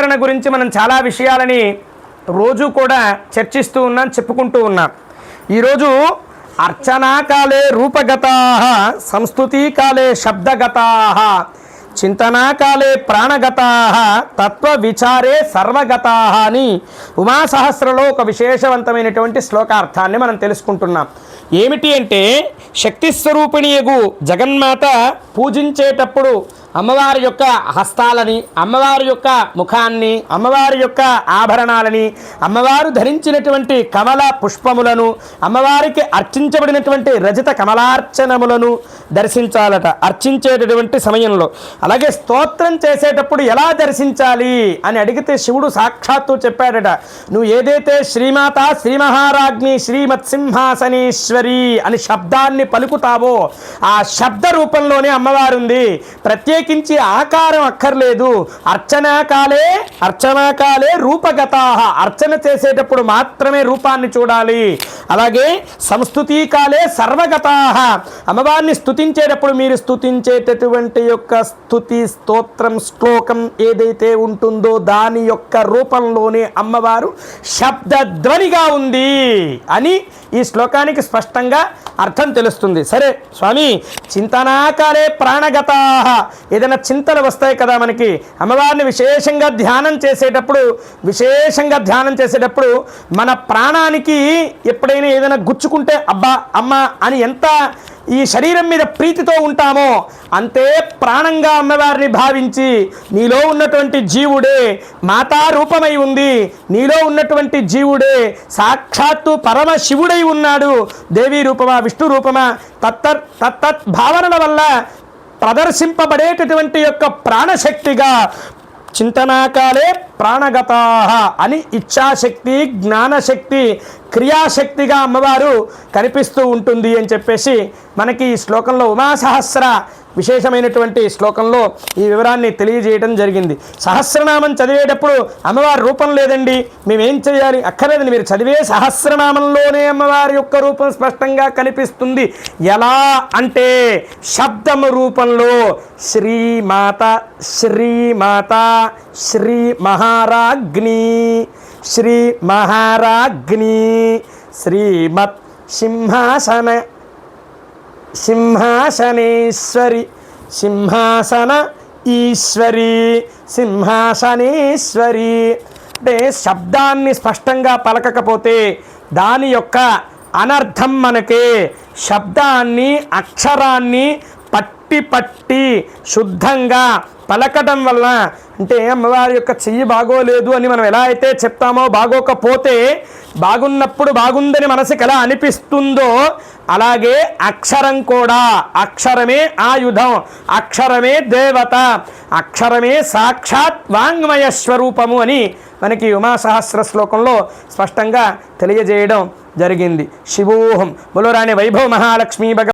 గురించి మనం చాలా విషయాలని రోజు కూడా చర్చిస్తూ ఉన్నాం, చెప్పుకుంటూ ఉన్నాం. ఈరోజు అర్చనాకాలే రూపగతాః, సంస్తుతికాలే శబ్దగతాః, చింతనాకాలే ప్రాణగతాః, తత్వ విచారే సర్వగతాః అని ఉమాసహస్రలో ఒక విశేషవంతమైనటువంటి శ్లోకార్థాన్ని మనం తెలుసుకుంటున్నాం. ఏమిటి అంటే, శక్తి స్వరూపిణియగు జగన్మాత పూజించేటప్పుడు అమ్మవారి యొక్క హస్తాలని, అమ్మవారి యొక్క ముఖాన్ని, అమ్మవారి యొక్క ఆభరణాలని, అమ్మవారు ధరించినటువంటి కమల పుష్పములను, అమ్మవారికి అర్చించబడినటువంటి రజత కమలార్చనములను దర్శించాలట అర్చించేటటువంటి సమయంలో. అలాగే స్తోత్రం చేసేటప్పుడు ఎలా దర్శించాలి అని అడిగితే శివుడు సాక్షాత్తు చెప్పాడట, నువ్వు ఏదైతే శ్రీమాత శ్రీ మహారాజ్ఞి శ్రీమత్సింహాసనేశ్వరి అని శబ్దాన్ని పలుకుతావో ఆ శబ్ద రూపంలోనే అమ్మవారు ఉంది. ప్రత్యేకించి ఆకారం అక్కర్లేదు. అర్చనాకాలే రూపగతాః, అర్చన చేసేటప్పుడు మాత్రమే రూపాన్ని చూడాలి. అలాగే సంస్తుతికాలే సర్వగతాః, అమ్మవారిని స్తుతించేటప్పుడు మీరు స్తుతించేటటువంటి యొక్క స్తుతి స్తోత్రం శ్లోకం ఏదైతే ఉంటుందో దాని యొక్క రూపంలోనే అమ్మవారు శబ్దధ్వనిగా ఉంది అని ఈ శ్లోకానికి స్పష్టంగా అర్థం తెలుస్తుంది. సరే స్వామి, చింతనాకాలే ప్రాణగతాః, ఏదైనా చింతలు వస్తాయి కదా మనకి. అమ్మవారిని విశేషంగా ధ్యానం చేసేటప్పుడు మన ప్రాణానికి ఎప్పుడైనా ఏదైనా గుచ్చుకుంటే అబ్బా అమ్మ అని ఎంత ఈ శరీరం మీద ప్రీతితో ఉంటామో అంతే ప్రాణంగా అమ్మవారిని భావించి, నీలో ఉన్నటువంటి జీవుడే మాతా రూపమై ఉంది, నీలో ఉన్నటువంటి జీవుడే సాక్షాత్తు పరమశివుడై ఉన్నాడు, దేవీ రూపమా విష్ణు రూపమా తత్తత్ భావనల వల్ల ప్రదర్శింపబడేటటువంటి యొక్క ప్రాణశక్తిగా చింతనాకాలే ప్రాణగతాః అని ఇచ్ఛాశక్తి, జ్ఞానశక్తి, క్రియాశక్తిగా అమ్మవారు కనిపిస్తూ ఉంటుంది అని చెప్పేసి మనకి ఈ శ్లోకంలో ఉమాసహస్ర విశేషమైనటువంటి శ్లోకంలో ఈ వివరాన్ని తెలియజేయడం జరిగింది. సహస్రనామం చదివేటప్పుడు అమ్మవారి రూపం లేదండి, మేమేం చేయాలి? అక్కర్లేదండి, మీరు చదివే సహస్రనామంలోనే అమ్మవారి యొక్క రూపం స్పష్టంగా కనిపిస్తుంది. ఎలా అంటే శబ్దము రూపంలో శ్రీమాత శ్రీమాత శ్రీ మహారాజ్ఞి శ్రీ మహారాజ్ఞి శ్రీమత్ సింహాసనేశ్వరి సింహాసన ఈశ్వరి సింహాసనేశ్వరి అంటే శబ్దాన్ని స్పష్టంగా పలకకపోతే దాని యొక్క అనర్థం మనకే. శబ్దాన్ని అక్షరాన్ని పట్టి శుద్ధంగా పలకటం వల్ల, అంటే అమ్మవారి యొక్క చెయ్యి బాగోలేదు అని మనం ఎలా అయితే చెప్తామో, బాగోకపోతే బాగున్నప్పుడు బాగుందని మనసుకి ఎలా అనిపిస్తుందో అలాగే అక్షరం కూడా, అక్షరమే ఆయుధం, అక్షరమే దేవత, అక్షరమే సాక్షాత్ వాంగ్మయ స్వరూపము అని మనకి ఉమాసహస్ర శ్లోకంలో స్పష్టంగా తెలియజేయడం జరిగింది. శివోహం బులోరాణి వైభవ మహాలక్ష్మీ భగ